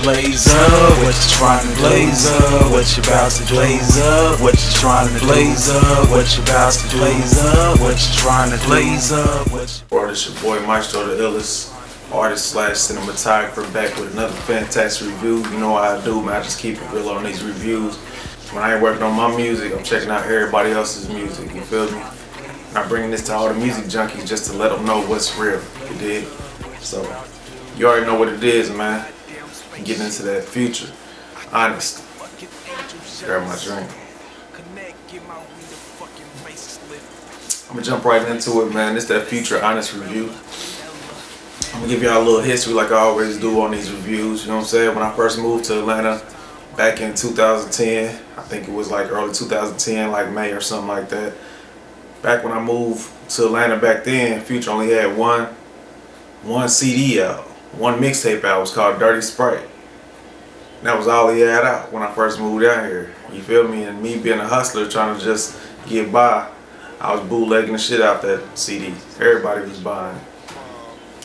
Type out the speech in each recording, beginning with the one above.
Blaze up, what you trying to blaze up? What you about to blaze up? What you trying to blaze up? What you about to blaze up? What you trying to blaze up? Artist, your boy Maestro the illest, artist slash cinematographer, back with another fantastic review. You know how I do, man. I just keep it real on these reviews. When I ain't working on my music, I'm checking out everybody else's music. You feel me? And I'm bringing this to all the music junkies just to let them know what's real. You dig? So you already know what it is, man. Getting into that future, honest. Grab my drink. I'm gonna jump right into it, man. This that future honest review. I'm gonna give y'all a little history like I always do on these reviews. You know what I'm saying? When I first moved to Atlanta back in 2010, I think it was like early 2010, like May or something like that. Back when I moved to Atlanta back then, Future only had one CD out. One mixtape out. Was called Dirty Sprite. And that was all he had out when I first moved out here. You feel me? And me being a hustler trying to just get by, I was bootlegging the shit out that CD. Everybody was buying.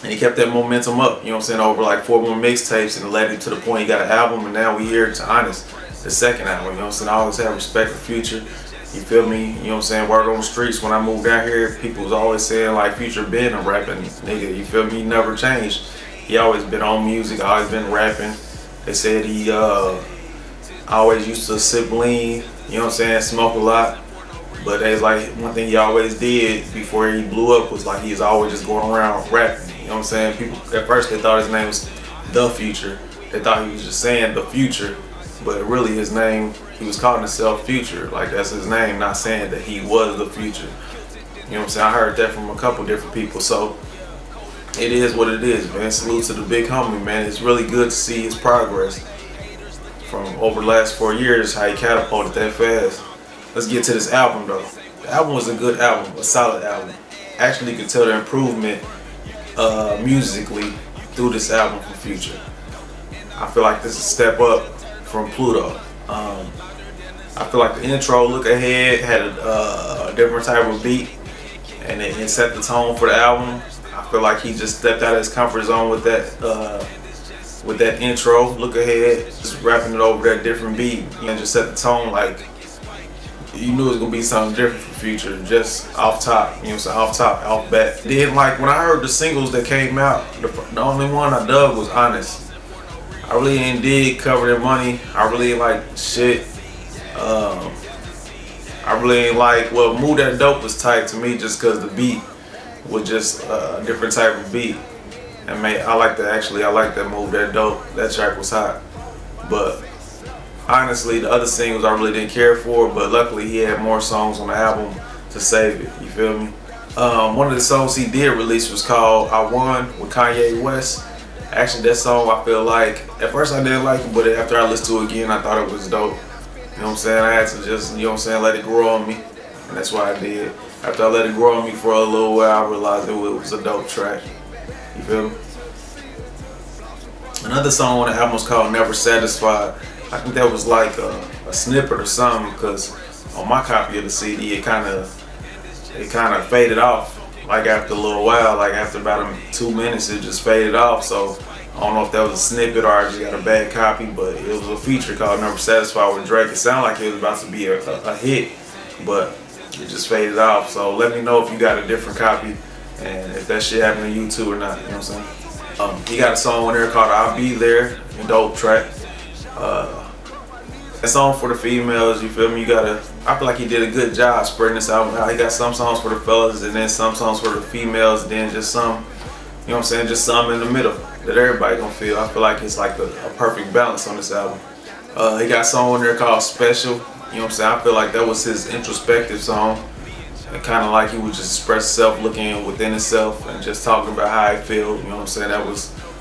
And he kept that momentum up, you know what I'm saying, over like 4 more mixtapes, and it led him to the point he got an album, and now we here to Honest, the second album, you know what I'm saying. I always have respect for Future. You feel me? You know what I'm saying? Word on the streets, when I moved out here, people was always saying like Future been a rapping nigga, you feel me? He never changed. He always been on music, always been rapping. They said he always used to sip lean, you know what I'm saying, smoke a lot. But they was like, one thing he always did before he blew up was like he was always just going around rapping. You know what I'm saying? People at first they thought his name was The Future. They thought he was just saying The Future, but really his name, he was calling himself Future. Like that's his name, not saying that he was the Future. You know what I'm saying? I heard that from a couple different people. So it is what it is, man. Salute to the big homie, man. It's really good to see his progress from over the last 4 years, how he catapulted that fast. Let's get to this album though. The album was a good album, a solid album. Actually, you can tell the improvement musically through this album from Future. I feel like this is a step up from Pluto. I feel like the intro, Look Ahead, had a different type of beat, and it set the tone for the album. I feel like he just stepped out of his comfort zone with that intro, Look Ahead, just rapping it over that different beat, and just set the tone like you knew it was gonna be something different for Future, just off top, you know what I'm saying, off top, off bat. Then like when I heard the singles that came out, the only one I dug was Honest. I really ain't dig Cover Their Money. I really ain't like Shit. I really ain't like, well, Move That Dope was tight to me just cause the beat was just a different type of beat. And I like that Move That Dope. That track was hot. But honestly, the other singles I really didn't care for, but luckily he had more songs on the album to save it, you feel me? One of the songs he did release was called I Won with Kanye West. Actually, that song I feel like, at first I didn't like it, but after I listened to it again, I thought it was dope. You know what I'm saying? I had to just, you know what I'm saying, let it grow on me, and that's what I did. After I let it grow on me for a little while, I realized it was a dope track. You feel me? Another song on the album was called Never Satisfied. I think that was like a snippet or something, because on my copy of the CD, it kind of faded off. Like after a little while, like after about 2 minutes, it just faded off. So I don't know if that was a snippet or I just got a bad copy, but it was a feature called Never Satisfied with Drake. It sounded like it was about to be a hit, but it just faded off. So let me know if you got a different copy and if that shit happened to you too or not. You know what I'm saying? He got a song on there called I'll Be There, a dope track. That song for the females, you feel me? I feel like he did a good job spreading this album out. He got some songs for the fellas and then some songs for the females, then just some, you know what I'm saying, just some in the middle that everybody gonna feel. I feel like it's like a perfect balance on this album. He got a song on there called Special, you know what I'm saying? I feel like that was his introspective song. And kind of like he would just express himself, looking within himself and just talking about how he feel, you know what I'm saying?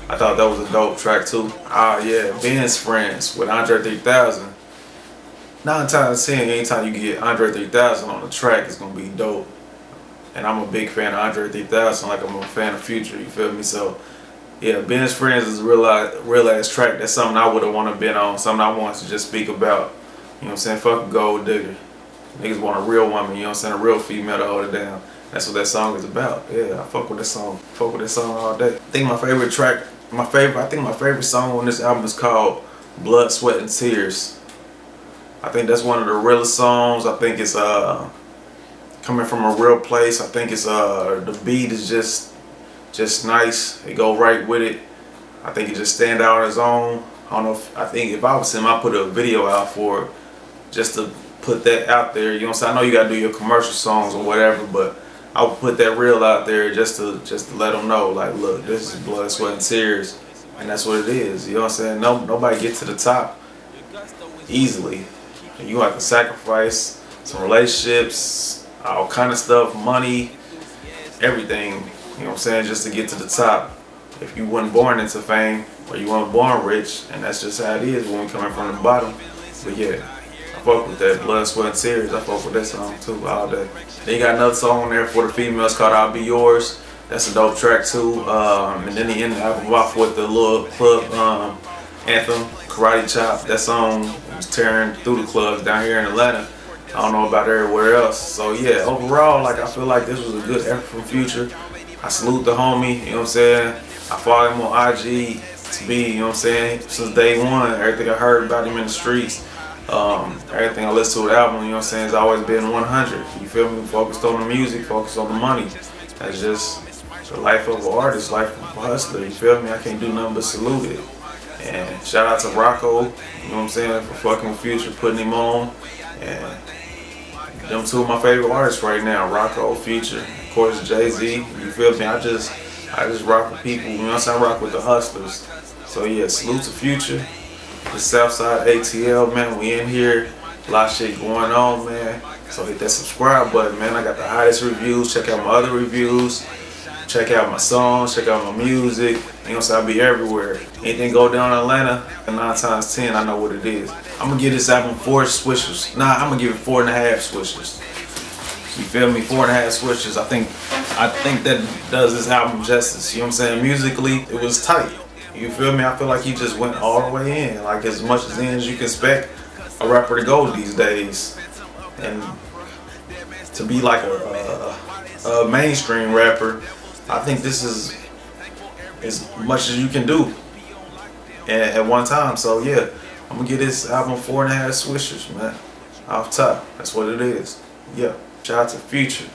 I thought that was a dope track too. Yeah, Ben's Friends with Andre 3000. 9 times out of 10, anytime you get Andre 3000 on the track, it's gonna be dope. And I'm a big fan of Andre 3000, like I'm a fan of Future, you feel me? So yeah, Ben's Friends is a real ass track. That's something I would have wanted to been on, something I wanted to just speak about. You know what I'm saying? Fuck a gold digger. Niggas want a real woman, you know what I'm saying? A real female to hold it down. That's what that song is about. Yeah, I fuck with that song. Fuck with that song all day. I think my favorite track I think my favorite song on this album is called Blood, Sweat, and Tears. I think that's one of the realest songs. I think it's coming from a real place. I think it's the beat is just nice. It go right with it. I think it just stand out on its own. I don't know I think if I was him, I'd put a video out for it just to put that out there. You know what I'm saying? I know you gotta do your commercial songs or whatever, but I would put that reel out there just to let them know, like, look, this is Blood, Sweat, and Tears, and that's what it is. You know what I'm saying? Nobody gets to the top easily. You have to sacrifice some relationships, all kind of stuff, money, everything. You know what I'm saying? Just to get to the top. If you weren't born into fame or you weren't born rich, and that's just how it is when we coming from the bottom. But yeah, I fuck with that Blood, Sweat, and Tears. I fuck with that song too all day. Then you got another song on there for the females called I'll Be Yours. That's a dope track too. And then he ended the album off with the little club anthem, Karate Chop. That song was tearing through the clubs down here in Atlanta. I don't know about everywhere else. So yeah, overall, like, I feel like this was a good effort from Future. I salute the homie, you know what I'm saying? I follow him on IG to be, you know what I'm saying, since day one. Everything I heard about him in the streets, everything I listened to with the album, you know what I'm saying, has always been 100. You feel me? Focused on the music, focused on the money. That's just the life of an artist, life of a hustler, you feel me? I can't do nothing but salute it. And shout out to Rocco, you know what I'm saying, for fucking with Future, putting him on. And them two of my favorite artists right now, Rocco, Future, of course Jay-Z, you feel me? I just rock with people, you know what I'm saying? I rock with the hustlers. So yeah, salute to Future, the Southside ATL, man. We in here, a lot of shit going on, man. So hit that subscribe button, man. I got the hottest reviews. Check out my other reviews. Check out my songs, check out my music. You know what I'm saying? I'll be everywhere. Anything go down in Atlanta, 9 times 10, I know what it is. I'm gonna give this album 4 swishers. Nah, I'm gonna give it 4.5 swishers. You feel me? 4.5 swishers. I think that does this album justice. You know what I'm saying? Musically, it was tight. You feel me? I feel like he just went all the way in. Like, as much as in as you can expect a rapper to go these days. And to be like a mainstream rapper, I think this is as much as you can do at one time. So yeah, I'm gonna give this album 4.5 swishers, man. Off top, that's what it is. Yeah, shout out to Future,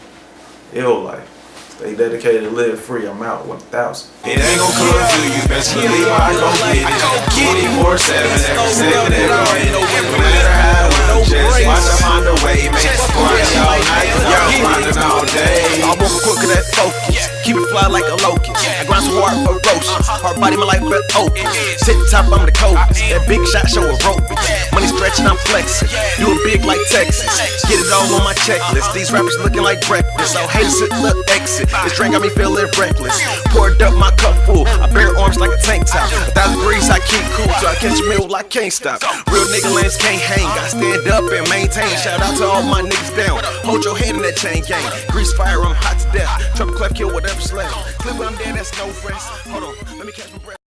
Ill Life. Stay dedicated to live free. I'm out 1,000. It ain't gon' come to you, best believe I gon' get it. 24/7, every second, every minute. No matter how long, just watch I find a way. Make it squash all night, y'all grinding all day. I walk quick with that focus, keep it fly like a locust. I grind so hard ferocious, hard body, my life felt open. Sit top, I'm the coldest. That big shot show a rope. Money stretching, I'm flexing. Do it big like Texas. Get it all on my checklist. These rappers looking like breakfast. So haters sit, look, exit. This drink got me feeling reckless. Poured up my cup full. I bear arms like a tank top. 1,000 degrees, I keep cool. So I catch a meal, I can't stop. Real nigga lanes can't hang. I stand up and maintain. Shout out to all my niggas down. Hold your hand in that chain gang. Grease fire, I'm hot to death. Trouble clef, kill whatever's left. Clear when I'm dead, that's no rest. Hold on, let me catch my breath.